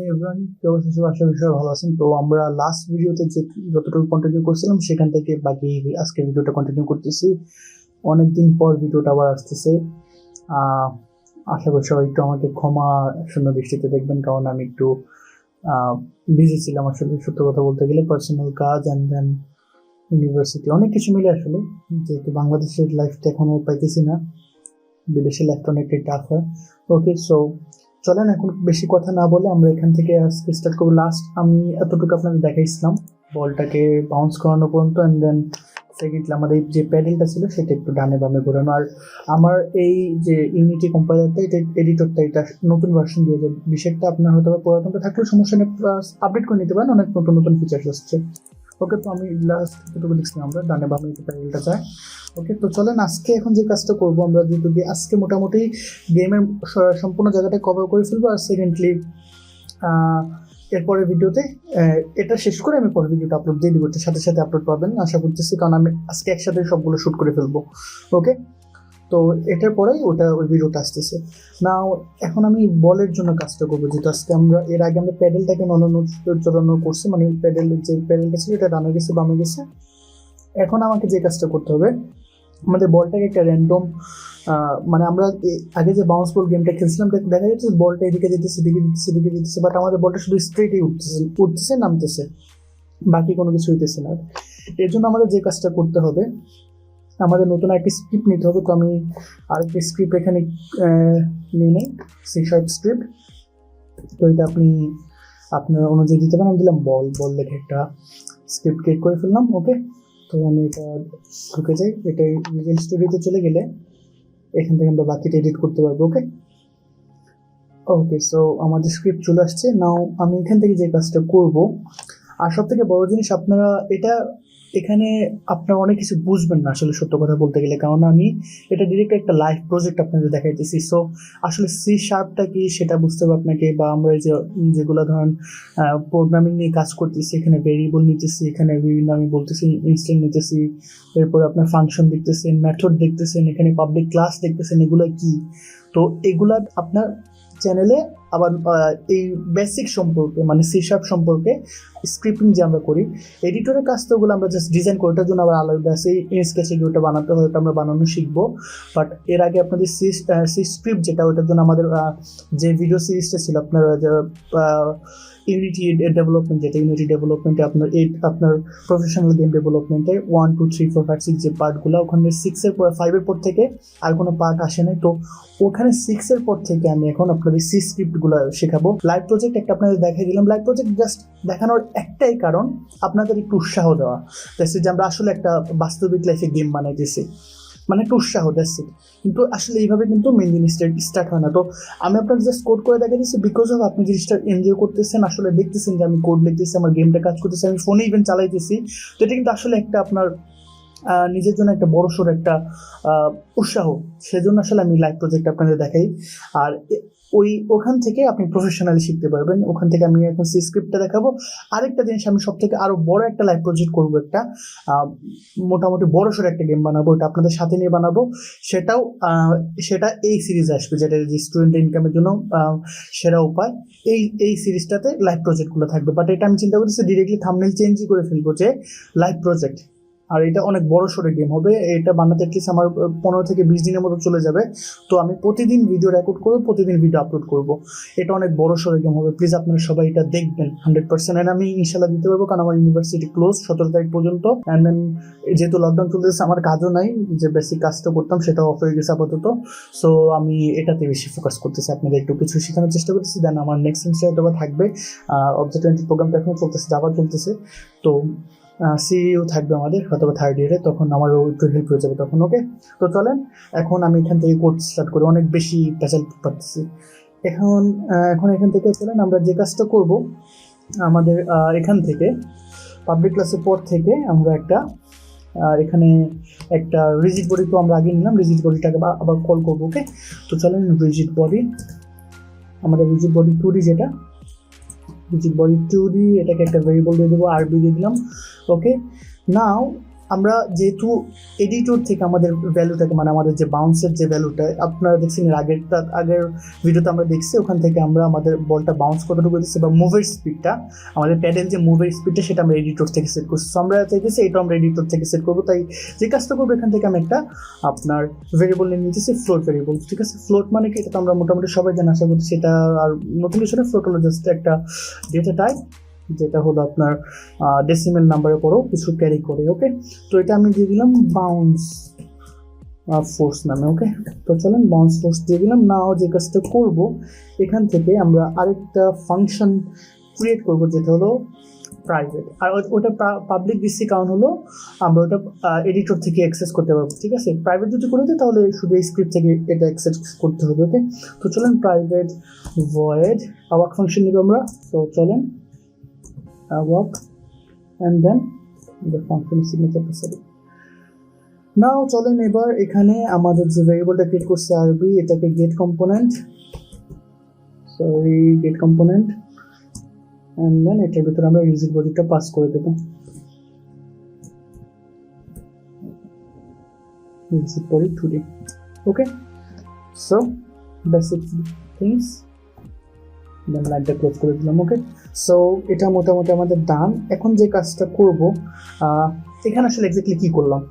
Everyone, কেউ আশা বিষয়ে ভালো আছেন। তো আমরা লাস্ট ভিডিওতে যে যতটুকু কন্টিনিউ করছিলাম সেখান থেকে বাকি আজকে ভিডিওটা কন্টিনিউ করতেছি। অনেকদিন পর ভিডিওটা আবার আসতেছে। আহ, আশা করি সবাই একটু আমাকে ক্ষমা শূন্য দৃষ্টিতে দেখবেন, কারণ আমি একটু বিজি ছিলাম। আসলে সত্য কথা বলতে গেলে পার্সোনাল কাজ অ্যান্ড দেন ইউনিভার্সিটি অনেক কিছু মিলে আসলে, যেহেতু বাংলাদেশের লাইফটা এখনো পাইতেছি না, বিদেশের লাইফটা অনেকটাই টাফ হয়। ওকে, সো চলেন এখন বেশি কথা না বলে আমরা এখান থেকে আজকে স্টার্ট করবো। লাস্ট আমি এতটুকু আপনাদের দেখাইছিলাম, বলটাকে বাউন্স করানো পর্যন্ত, অ্যান্ড দেন সেকেন্ডলি আমাদের যে প্যাডেলটা ছিল সেটা একটু ডানে বামে ঘোরানো। আর আমার এই যে ইউনিটি কম্পাইলারটা, এটা এডিটরটা, এটা নতুন ভার্সন 2020-এরটা। আপনার হয়তো পুরাতনটা থাকলেও সমস্যা নেই, আপডেট করে নিতে পারেন, অনেক নতুন নতুন ফিচার্স আসছে। ওকে, তো আমি লাস্ট এতটুকু লিখছিলাম, আমরা ডানে বামে প্যাডেলটা চাই। ওকে, তো চলেন আজকে এখন যে কাজটা করবো আমরা, যেহেতু আজকে মোটামুটি গেমের সম্পূর্ণ জায়গাটা কভার করে ফেলবো। আর সেকেন্ডলি এরপরের ভিডিওতে এটা শেষ করে আমি পরের ভিডিওটা আপলোড দিয়ে দিব, সাথে সাথে আপলোড পাবেন আশা করতেছি, কারণ আমি আজকে একসাথে সবগুলো শ্যুট করে ফেলবো। ওকে, তো এটার পরেই ওই ভিডিওটা আসতেছে। নাও এখন আমি বলের জন্য কাজটা করবো, যেহেতু আজকে আমরা এর আগে আমরা প্যাডেলটাকে চড়ানো করছি, মানে প্যাডেলের যে প্যাডেলটা ছিল এটা ডানে গেছে বামে গেছে। এখন আমাকে যে কাজটা করতে হবে, আমাদের বলটাকে একটা র্যান্ডম, মানে আমরা আগে যে বাউন্স বল গেমটা খেলছিলাম, দেখা যাচ্ছে বলটা এদিকে যেতেছে, এদিকে যেতেছে, এদিকে যেতেছে, বাট আমাদের বলটা শুধু স্ট্রেটই উঠতেছে নামতেছে, বাকি কোনো কিছু হইতেছে না। এর জন্য আমাদের যে কাজটা করতে হবে, আমাদের নতুন একটি স্ক্রিপ্ট নিতে হবে। তো আমি আরেকটি স্ক্রিপ্ট এখানে নিয়ে নিই, সি শার্প স্ক্রিপ্ট। তো এটা আপনি আপনার অনুযায়ী দিতে পারেন। আমি দিলাম বল বল লেখে একটা স্ক্রিপ্ট ক্রিয়েট করে ফেললাম। ওকে, তো আমি এটা ঢুকে যাই, এটা ভিজুয়াল স্টুডিওতে চলে গেলে এখান থেকে আমরা বাকিটা এডিট করতে পারবো। ওকে ওকে, সো আমাদের স্ক্রিপ্ট চলে আসছে। নাও আমি এখান থেকে যে কাজটা করব, আর সব থেকে বড় জিনিস, আপনারা এটা এখানে আপনারা অনেক কিছু বুঝবেন না আসলে সত্য কথা বলতে গেলে, কারণ আমি এটা ডিরেক্ট একটা লাইভ প্রজেক্ট আপনাদের দেখাইতেছি। সো আসলে সি শার্পটা কি সেটা বুঝতে হবে আপনাকে, বা আমরা এই যে যেগুলো ধরেন প্রোগ্রামিং নিয়ে কাজ করতেছি, এখানে ভেরিয়েবল নিতেছি, এখানে বিভিন্ন আমি বলতেছি ইনস্ট্যান্ট নিতেছি, এরপরে আপনার ফাংশন দেখতেছেন, মেথড দেখতেছেন, এখানে পাবলিক ক্লাস দেখতেছেন, এগুলো কি। তো এগুলা আপনার চ্যানেলে আবার এই বেসিক সম্পর্কে, মানে সি শার্প সম্পর্কে স্ক্রিপ্টিং যে আমরা করি, এডিটরের কাজ তো ওগুলো আমরা জাস্ট ডিজাইন করি, ওটার জন্য আবার আলাদা সেই স্কেচে গিয়ে ওটা বানাতে হয়, ওটা আমরা বানানো শিখবো। বাট এর আগে আপনাদের সি স্ক্রিপ্ট যেটা, ওটার জন্য আমাদের যে ভিডিও সিরিজটা ছিল আপনার ইউনিটি ডেভেলপমেন্ট, যেটা ইউনিটি ডেভেলপমেন্টে আপনার আপনার প্রফেশনাল গেম ডেভেলপমেন্টে 1 2 3 4 5 6 যে পার্টগুলো, ওখানে 6-এর পর 5-এর পর থেকে আর কোনো পার্ট আসে নাই। তো ওখানে 6-এর পর থেকে আমি এখন আপনাদের সি স্ক্রিপ্টগুলো শেখাবো। লাইভ প্রজেক্ট একটা আপনাদের দেখাই দিলাম, লাইভ প্রজেক্ট জাস্ট দেখানোর একটাই কারণ, আপনাদের একটু উৎসাহ দেওয়া, যে আমরা আসলে একটা বাস্তবিক লাইফে গেম বানাইতেছি, মানে একটু উৎসাহ দিচ্ছি। কিন্তু আসলে এইভাবে কিন্তু মেন জিনিসটা স্টার্ট হয় না। তো আমি আপনাকে জাস্ট কোড করে দেখা দিচ্ছি, বিকজ অফ আপনি জিনিসটা এনজয় করতেছেন, আসলে দেখতেছেন যে আমি কোড লিখতেছি, আমার গেমটা কাজ করতেছি, আমি ফোনে ইভেন চালাইতেছি। তো এটা কিন্তু আসলে একটা আপনার নিজের জন্য একটা বড়সড় একটা উৎসাহ, সেজন্য আসলে আমি লাইভ প্রজেক্ট আপনাদের দেখাই। আর ওখান থেকে আপনি প্রফেশনালি শিখতে পারবেন। ওখান থেকে আমি এখন সি স্ক্রিপ্টটা দেখাবো। আরেকটা জিনিস, আমি সব থেকে আরো বড় একটা লাইভ প্রজেক্ট করবো, একটা মোটামুটি বড়সড় একটা গেম বানাবো, এটা আপনাদের সাথে নিয়ে বানাবো। সেটাও সেটা এই সিরিজে আসবে, যেটা স্টুডেন্ট ইনকামের জন্য সেরা উপায়। এই সিরিজটাতে লাইভ প্রজেক্টগুলো থাকবে, বাট এটা আমি চিন্তা করতেছি ডিরেক্টলি থাম্বনেল চেঞ্জই করে ফেলবো যে লাইভ প্রজেক্ট। আর এটা অনেক বড় সড়ো গেম হবে, এটা বানাতে অ্যাটলিস্ট আমার 15 থেকে 20 দিনের মতো চলে যাবে। তো আমি প্রতিদিন ভিডিও রেকর্ড করবো, প্রতিদিন ভিডিও আপলোড করব। এটা অনেক বড় সড়ো গেম হবে, প্লিজ আপনারা সবাই এটা দেখবেন 100%। এন্ড আমি ইনশাল্লাহ দিতে পারবো, কারণ আমার ইউনিভার্সিটি ক্লোজ 17 তারিখ পর্যন্ত। অ্যান্ড দেন যেহেতু লকডাউন চলতেছে, আমার কাজও নাই, যে বেসিক কাজটা করতাম সেটা অফ হয়ে গেছে আপাতত। সো আমি এটাতে বেশি ফোকাস করতেছি, আপনাদের একটু কিছু শেখানোর চেষ্টা করতেছি। দেন আমার নেক্সট সেমিস্টার হয়তো থাকবে অবজেক্ট প্রোগ্রামটা এখনো চলতেছে, যাবার চলতেছে। তো সিইও থাকবে আমাদের হয়তো 3rd ইয়ারে, তখন আমারও একটু হেল্প হয়ে যাবে তখন। ওকে, তো চলেন এখন আমি এখান থেকে কোড স্টার্ট করি, অনেক বেশি প্যাচাল পাচ্ছি এখন। এখান থেকে চলেন আমরা যে কাজটা করব, আমাদের এখান থেকে পাবলিক ক্লাসের পর থেকে আমরা একটা এখানে একটা রিজিড বডি, তো আমরা আগে নিলাম রিজিড বডিটাকে আবার কল করবো। ওকে, তো চলেন রিজিড বডি, আমাদের রিজিড বডি 2D, যেটা রিজিড বডি 2D, এটাকে একটা ভেরিয়েবল দিয়ে দেবো, আরবি দিয়ে দিলাম। ওকে, নাও আমরা যেহেতু এডিটর থেকে আমাদের ভ্যালুটাকে মানে আমাদের যে বাউন্সের যে ভ্যালুটা আপনারা দেখছেন আগের ভিডিওতে আমরা দেখছি, ওখান থেকে আমরা আমাদের বলটা বাউন্স কতটুকু দিচ্ছি বা মুভের স্পিডটা, আমাদের প্যাডেল যে মুভের স্পিডটা সেটা আমরা এডিটর থেকে সেট করছি। সো আমরা চাইতেছি এটা আমরা এডিটর থেকে সেট করবো। তাই যে কাজটা করবো, এখান থেকে আমি একটা আপনার ভেরিয়েবল নিয়ে নিতেছি, ফ্লোট ভেরিয়েবল। ঠিক আছে, ফ্লোট মানে কি এটা তো আমরা মোটামুটি সবাই জানি আশা করছি। সেটা আর নতুন কিছু না, ফ্লোট হলো জাস্ট একটা ডেটা টাইপ যেটা হলো আপনার ডেসিমেল নাম্বারের পরেও কিছু ক্যারি করে। ওকে, তো এটা আমি দিয়ে দিলাম বাউন্স ফোর্স নামে। ওকে, তো চলেন বাউন্স ফোর্স দিয়ে দিলাম। নাও যে কাজটা করব, এখান থেকে আমরা আরেকটা ফাংশন ক্রিয়েট করব যেটা হলো প্রাইভেট। আর ওটা পাবলিক দিচ্ছি কারণ হলো আমরা ওটা এডিটর থেকে অ্যাক্সেস করতে পারবো। ঠিক আছে, প্রাইভেট যদি করে দিই তাহলে শুধু এই স্ক্রিপ্ট থেকে এটা অ্যাক্সেস করতে হবে। ওকে, তো চলেন প্রাইভেট ভয়েড আওয়াক ফাংশন নিব আমরা। তো চলেন awk and then the function signature password. নাও চলেন এবার এখানে আমাদের যে ভেরিয়েবলটা ক্রিয়েট করছে আরবি, এটাকে গেট কম্পোনেন্ট and then এটার ভিতরে আমরা ইউজার বডিটা পাস করে দেব। User body 2D। Okay, so basic things then লাইনটা ক্লোজ করে দিলাম। ওকে, সো এটা মোটামুটি আমাদের ডান। এখন যে কাজটা করব, এখানে আসলে এক্স্যাক্টলি কি করলাম,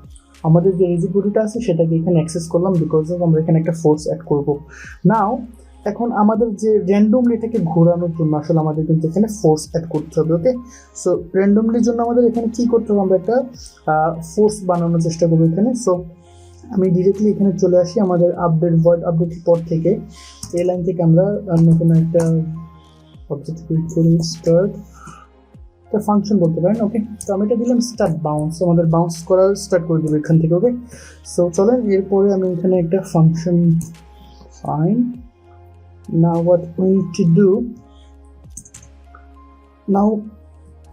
আমাদের যে রিজিবিলিটিটা আছে সেটাকে এখানে অ্যাক্সেস করলাম বিকজ অফ আমরা এখানে একটা ফোর্স অ্যাড করব। নাও এখন আমাদের যে র্যান্ডমলি এটাকে ঘোরানোর জন্য আসলে আমাদের কিন্তু এখানে ফোর্স অ্যাড করতে হবে। ওকে, সো র্যান্ডমলির জন্য আমাদের এখানে কি করতে হবে, আমরা একটা ফোর্স বানানোর চেষ্টা করবো এখানে। সো আমি ডিরেক্টলি এখানে চলে আসি আমাদের আপডেট ভয়েড আপডেটের পর থেকে এই লাইন থেকে আমরা নতুন একটা অবজেক্ট ক্রিয়েট করি, স্টার্ট একটা ফাংশন বলতে পারেন। ওকে, তো আমি এটা দিলাম স্টার্ট বাউন্স, আমাদের বাউন্স করা স্টার্ট করে দেবো এখান থেকে। ওকে, সো চলেন এরপরে আমি এখানে একটা function fine. Now what we need to do, now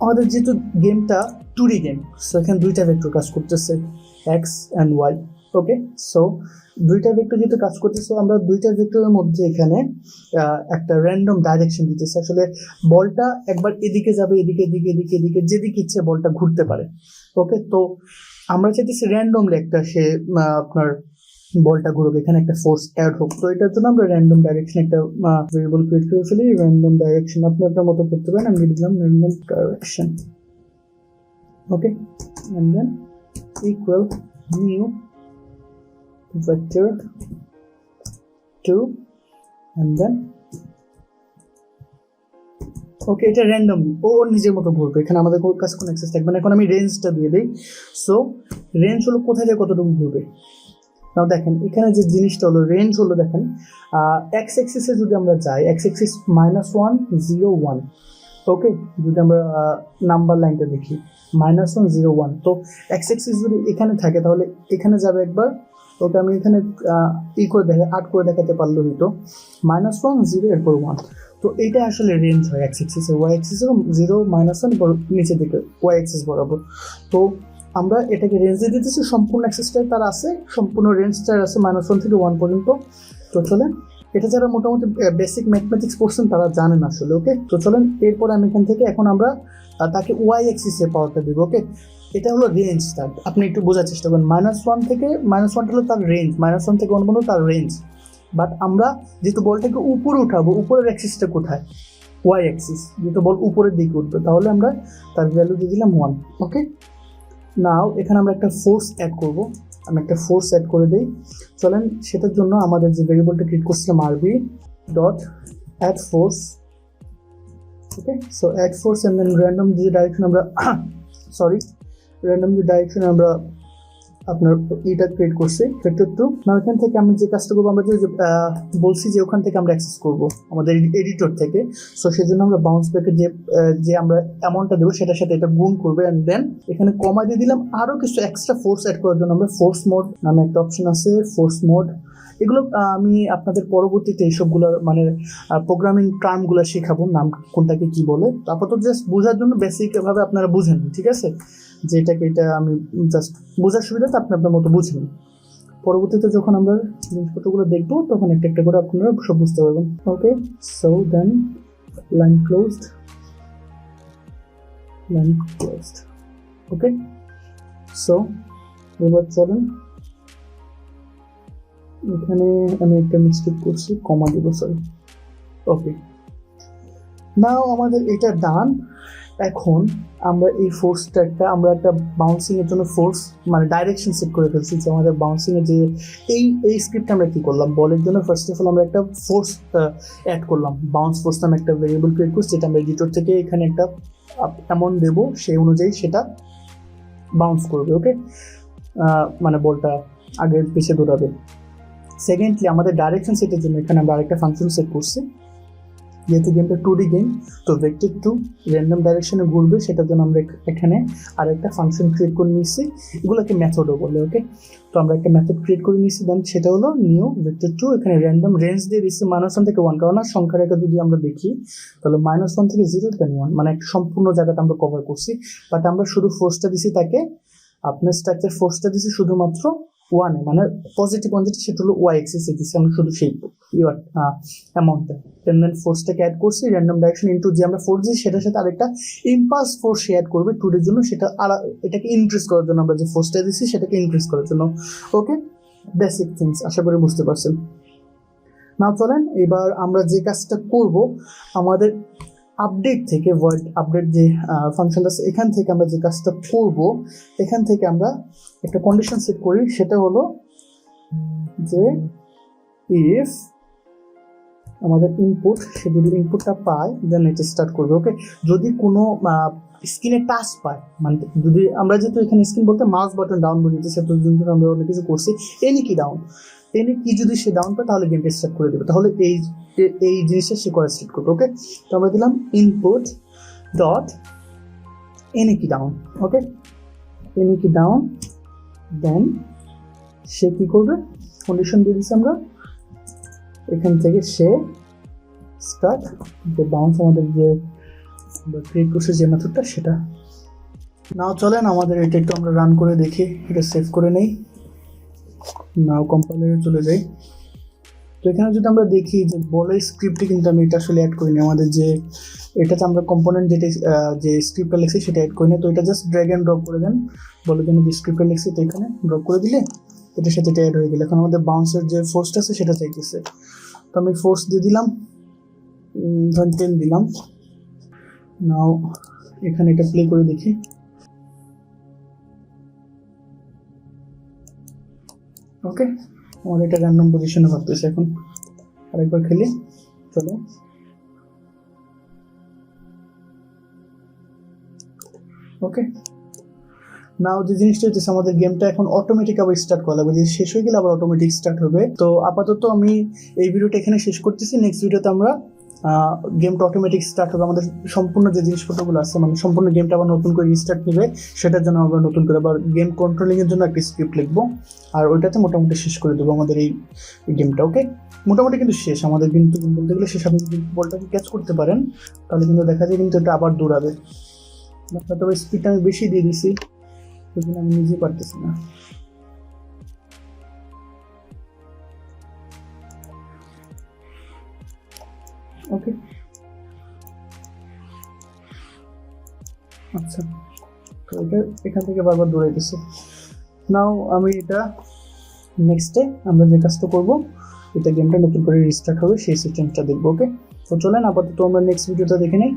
আমাদের যেহেতু গেমটা 2D গেম, সো এখানে দুইটা ভেক্টর কাজ করতেছে, x and y. Okay, so দুইটা ভেক্টর যেহেতু কাজ করতেছে, আমরা দুইটা ভেক্টরের মধ্যে এখানে একটা র্যান্ডম ডাইরেকশন দিতেছে। আসলে বলটা একবার এদিকে যাবে, এদিকে এদিকে এদিকে এদিকে যেদিকে ইচ্ছে বলটা ঘুরতে পারে। ওকে, তো আমরা চাইতেছি র্যান্ডমলি একটা সে আপনার বলটা ঘুরবে, এখানে একটা ফোর্স অ্যাড হোক। তো এটার জন্য আমরা র্যান্ডম ডাইরেকশন একটা ভেরিয়েবল ক্রিয়েট করে ফেলি, র্যান্ডম ডাইরেকশন। আপনি আপনার মতো করতে পারেন, আমি দিলাম random direction. Okay, and then equal new vector 2 and then okay, এটা র্যান্ডমলি ওর নিজের মতো ঘুরবে, এখানে আমাদের কাছে কোনো অ্যাক্সেস থাকবে না। এখন আমি রেঞ্জটা দিয়ে দিই। সো রেঞ্জ হলো কোথায় থেকে কতটুকু ঘুরবে। নাও দেখেন এখানে যে জিনিসটা হলো রেঞ্জ হলো, দেখেন এক্স এক্সিসে যদি আমরা যাই, এক্স এক্সিস -1 0 1। ওকে, যদি আমরা নাম্বার লাইনটা দেখি -1 0 1, তো এক্স এক্সিস যদি এখানে থাকে তাহলে এখানে যাবে একবার। ওকে, আমি এখানে করে দেখাতে পারলো হয়তো -1 0 এরপর 1। তো এইটা আসলে রেঞ্জ হয় এক্স এক্সিসে, ওয়াই এক্সিসের 0 -1 নিচের দিকে ওয়াই এক্সিস বরাবর। তো আমরা এটাকে রেঞ্জ দিয়ে দিতেছি, সম্পূর্ণ অ্যাক্সেসটাই তার আছে, সম্পূর্ণ রেঞ্জটার আছে -1 থেকে 1 পর্যন্ত। তো চলেন এটা যারা মোটামুটি বেসিক ম্যাথমেটিক্স পড়ছেন তারা জানেন আসলে। ওকে, তো চলেন এরপরে আমি এখান থেকে এখন আমরা তাকে ওয়াই এক্সিসে পাওয়ারটা দেবো। ওকে, এটা হলো রেঞ্জটা, আপনি একটু বোঝার চেষ্টা করেন। -1 থেকে -1 হলো তার রেঞ্জ, -1 থেকে 1 পর্যন্ত তার রেঞ্জ। বাট আমরা যেহেতু বলটাকে উপরে উঠাবো, উপরের অ্যাক্সিসটা কোথায়, ওয়াই অ্যাক্সিস, যেহেতু বল উপরের দিকে উঠবে, তাহলে আমরা তার ভ্যালু দিয়ে দিলাম 1। ওকে, নাও এখানে আমরা একটা ফোর্স অ্যাড করব, আমি একটা ফোর্স অ্যাড করে দিই। চলেন সেটার জন্য আমাদের যে ভেরিয়েবলটা ক্রিয়েট করছিলাম RB dot add force. Okay, so add force and then random যে ডাইরেকশন আমরা র্যান্ডম যে ডাইরেকশন আমরা আপনার এটা ক্রিয়েট করছি ভেক্টর 2। না এখান থেকে আমি যে কাজটা করবো, আমরা যে বলছি যে ওখান থেকে আমরা অ্যাক্সেস করবো আমাদের এডিটর থেকে। সো সেই জন্য আমরা বাউন্স ব্যাকের যে আমরা অ্যামাউন্টটা দেবো সেটার সাথে এটা গুণ করবে, অ্যান্ড দেন এখানে কমা দিয়ে দিলাম। আরও কিছু এক্সট্রা ফোর্স অ্যাড করার জন্য আমরা ফোর্স মোড নামে একটা অপশন আছে, ফোর্স মোড। এগুলো আমি আপনাদের পরবর্তীতে এইসবগুলো মানে প্রোগ্রামিং টার্মগুলো শেখাবো, নাম কোনটাকে কি বলে। আপাতত জাস্ট বোঝার জন্য বেসিকভাবে আপনারা বুঝেন, ঠিক আছে, যে এটাকে এটা আমি জাস্ট বোঝার সুবিধাতে আপনি আপনার মতো বুঝবেন। পরবর্তীতে যখন আমরা জিনিসপত্রগুলো দেখবো তখন একটা একটা করে আপনারা সব বুঝতে পারবেন। ওকে, সো দেন লাইন ক্লোজড। ওকে, সো এবার চলেন, এখানে আমি একটা মিস্টেক করছি, কমা দিব, সরি। ওকে, নাও আমাদের এটা ডান। এখন আমরা এই ফোর্সটা একটা বাউন্সিং এর জন্য ফোর্স মানে ডাইরেকশন সেট করে ফেলছি, যে আমাদের বাউন্সিং এর যে এই স্ক্রিপ্টে আমরা কি করলাম, বলের জন্য ফার্স্ট অফ অল আমরা একটা ফোর্স অ্যাড করলাম, বাউন্স ফোর্স নামে একটা ভেরিয়েবল ক্রিয়েট করছি, যেটা আমরা এডিটর থেকে এখানে একটা অ্যামাউন্ট দেবো, সেই অনুযায়ী সেটা বাউন্স করবে। ওকে, মানে বলটা আগে পিছিয়ে দৌড়াবে। সেকেন্ডলি আমাদের ডাইরেকশন সেটের জন্য এখানে আমরা আরেকটা ফাংশন সেট করছি, যেহেতু গেমটা 2D গেম, তো ভেক্টর 2 র্যান্ডম ডাইরেকশনে ঘুরবে, সেটার জন্য আমরা এখানে আরেকটা ফাংশন ক্রিয়েট করে নিয়েছি, এগুলোকে মেথডও বলে। ওকে, তো আমরা একটা মেথড ক্রিয়েট করে নিয়েছি, দেন সেটা হলো নিউ ভেক্টর 2, এখানে র্যান্ডম রেঞ্জ দিয়ে দিচ্ছি -1 থেকে 1, কারণ সংখ্যা রেখা যদি আমরা দেখি তাহলে -1 থেকে 0 দেন 1, মানে একটা সম্পূর্ণ জায়গাটা আমরা কভার করছি। বাট আমরা শুধু ফোর্সটা দিছি তাকে, আপনার স্ট্রাকচার ফোর্সটা দিছি শুধুমাত্র 1 এ, মানে পজিটিভ ওয়ান যেটা সেটা হলো ওয়াই এক্সিস এ দিছি আমরা শুধু সেই অ্যামাউন্টটা। দেন ফোর্সটাকে অ্যাড করছি, র্যান্ডম ডাইরেকশন ইনটু যে আমরা ফোর্স দিই সেটার সাথে আরেকটা ইম্পালস ফোর্স অ্যাড করবে 2 এর জন্য, সেটা এটাকে ইনক্রিজ করার জন্য, আমরা যে ফোর্সটা দিছি সেটাকে ইনক্রিজ করার জন্য। ওকে, বেসিক থিংস আশা করি বুঝতে পারছেন। নাও চলেন এবার আমরা যে কাজটা করব, আমাদের আপডেট থেকে ভয়েড আপডেট যে ফাংশনটা আছে এখান থেকে আমরা যে কাজটা করব, এখান থেকে আমরা একটা কন্ডিশন সেট করি, সেটা হলো যে ইফ আমাদের ইনপুট, সে যদি ইনপুটটা পায় দেন এটা স্টার্ট করবে। ওকে, যদি কোনো স্ক্রিনে টাচ পায়, মানে যদি আমরা যেহেতু এখানে স্ক্রিন বলতে মাউস বাটন ডাউন বুঝিতেছে, তো আমরা অনেক কিছু করছি, এনি কি ডাউন, এনি কি যদি সে ডাউন পায় তাহলে গেমটা স্টার্ট করে দেবে, তাহলে এই জিনিসটা সে করা স্টার্ট করবে। ওকে, তো আমরা দিলাম ইনপুট ডট এনি কি ডাউন। ওকে, এনি কি ডাউন, দেন সে কি করবে, কন্ডিশন দিয়ে দিচ্ছি আমরা, এখান থেকে সে স্টার্ট, যে বাউন্স আমাদের যে ক্রিয়েট করছে যে মেথডটা সেটা। নাও চলেন আমাদের এটা একটু আমরা রান করে দেখি, এটা সেভ করে নেই, নাও কম্পাইলারে চলে যাই। তো এখানে যদি আমরা দেখি যে বলের স্ক্রিপ্টে কিন্তু আমি এটা আসলে অ্যাড করিনি, আমাদের যে এটাতে আমরা কম্পোনেন্ট যেটা যে স্ক্রিপ্টটা লিখছি সেটা অ্যাড করি না, তো এটা জাস্ট ড্র্যাগ অ্যান্ড ড্রপ করে দেন, বলে জন্য যে স্ক্রিপ্টটা লিখছি তো এখানে ড্রপ করে দিলে এটার সাথে এটা অ্যাড হয়ে গেল। এখন আমাদের বাউন্সের যে ফোর্সটা আছে সেটা চাইতেছে, তো আমি ফোর্স দিয়ে দিলাম, ধরেন 10 দিলাম। নাও এখানে এটা প্লে করে দেখি, ওকে আমাদের এটা র্যান্ডম পজিশনে ভাবতেছে। এখন আরেকবার খেলি, চলো। ওকে, নাও যে জিনিসটা হচ্ছে আমাদের গেমটা এখন অটোমেটিক আবার স্টার্ট করা লাগবে, যে শেষ হয়ে গেলে আবার অটোমেটিক স্টার্ট হবে। তো আপাতত আমি এই ভিডিওটা এখানে শেষ করতেছি, নেক্সট ভিডিওতে আমরা গেমটা অটোমেটিক স্টার্ট হবে, আমাদের সম্পূর্ণ যে জিনিসপত্রগুলো আছে, মানে সম্পূর্ণ গেমটা আবার নতুন করে রিস্টার্ট নেবে, সেটার জন্য আমরা নতুন করে আবার গেম কন্ট্রোলিংয়ের জন্য একটা স্ক্রিপ্ট লিখবো, আর ওইটাতে মোটামুটি শেষ করে দেবো আমাদের এই গেমটা। ওকে, মোটামুটি কিন্তু শেষ আমাদের, কিন্তু বলতে গেলে শেষ। আপনি যদি বলটাকে ক্যাচ করতে পারেন তাহলে কিন্তু দেখা যায় কিন্তু এটা আবার দৌড়াবে, তবে স্পিডটা আমি বেশি দিয়ে দিছি, সেজন্য আমি নিজে পারতেছি না। ওকে, আচ্ছা, তো এটা এখান থেকে বারবার দৌড়াইতেছে। নাও আমি এটা নেক্সটে আমরা যে কাজটা করবো, এটা গেমটা নতুন করে রিস্টার্ট হবে সেই সিস্টেমটা দেখবো। ওকে, তো চলেন আপাতত আমরা নেক্সট ভিডিওটা দেখে নিই।